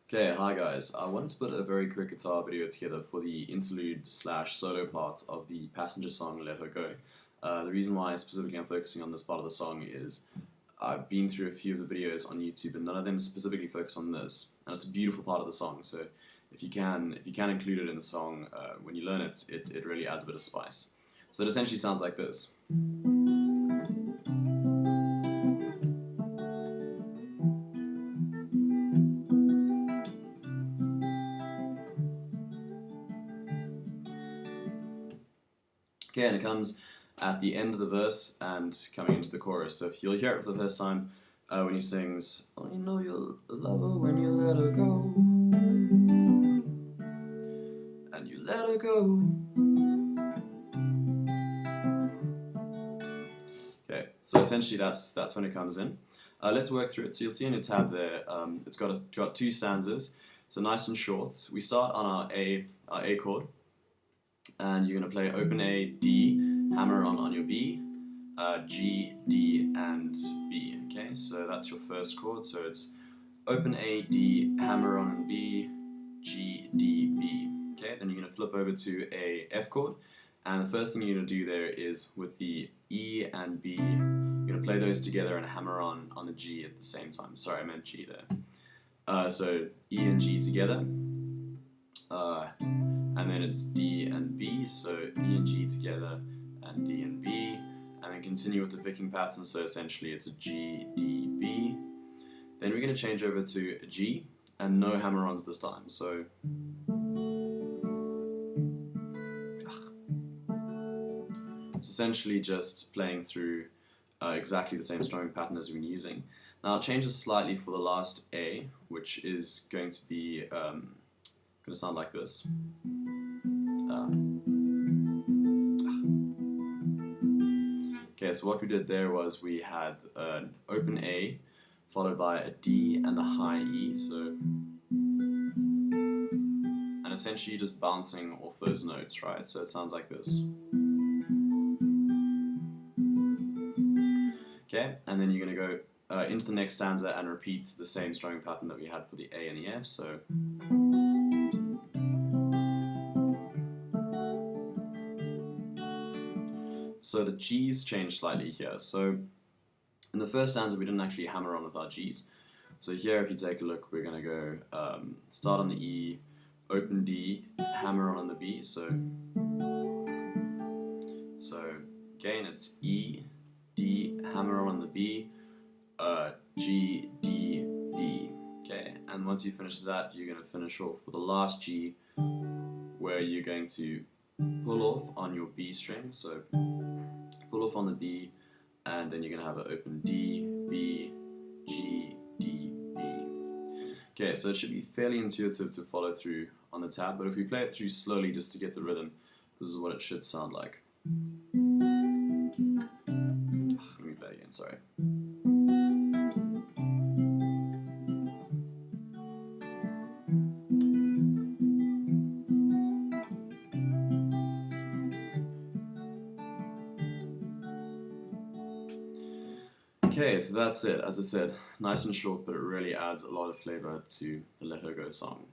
Okay, hi guys. I wanted to put a very quick guitar video together for the interlude slash solo part of the Passenger song Let Her Go. The reason why specifically I'm focusing on this part of the song is I've been through a few of the videos on YouTube and none of them specifically focus on this, and it's a beautiful part of the song. So if you can include it in the song when you learn it, it really adds a bit of spice. So it essentially sounds like this. Okay, and it comes at the end of the verse and coming into the chorus. So if you'll hear it for the first time when he sings, "Oh, you know you'll love her when you let her go, and you let her go." Okay, so essentially that's when it comes in. Let's work through it. So you'll see in your tab there, it's got two stanzas. So nice and short. We start on our A chord, and you're going to play open A, D, hammer on your B, G, D, and B. Okay, so that's your first chord. So it's open A, D, hammer on B, G, D, B. Okay, then you're going to flip over to a F chord, and the first thing you're going to do there is with the E and B, you're going to play those together and hammer on the G at the same time. Sorry, I meant G there. So E and G together. And then it's D and B, so E and G together, and D and B, and then continue with the picking pattern, so essentially it's a G, D, B. Then we're going to change over to a G, and no hammer-ons this time, so it's essentially just playing through exactly the same strumming pattern as we've been using. Now it changes slightly for the last A, which is going to be going to sound like this. Okay, so what we did there was we had an open A followed by a D and a high E, and essentially you're just bouncing off those notes, right? So it sounds like this. Okay, and then you're going to go into the next stanza and repeat the same strumming pattern that we had for the A and the F. So the G's changed slightly here. So in the first stanza we didn't actually hammer on with our G's. So here if you take a look, we're going to go start on the E, open D, hammer on the B. So again it's E, D, hammer on the B, G, D, B. Okay, and once you finish that, you're going to finish off with the last G where you're going to pull off on your B string. So pull off on the B, and then you're going to have an open D, B, G, D, B. Okay, so it should be fairly intuitive to follow through on the tab, but if we play it through slowly just to get the rhythm, this is what it should sound like. Let me play it again, sorry. Okay, so that's it. As I said, nice and short, but it really adds a lot of flavor to the Let Her Go song.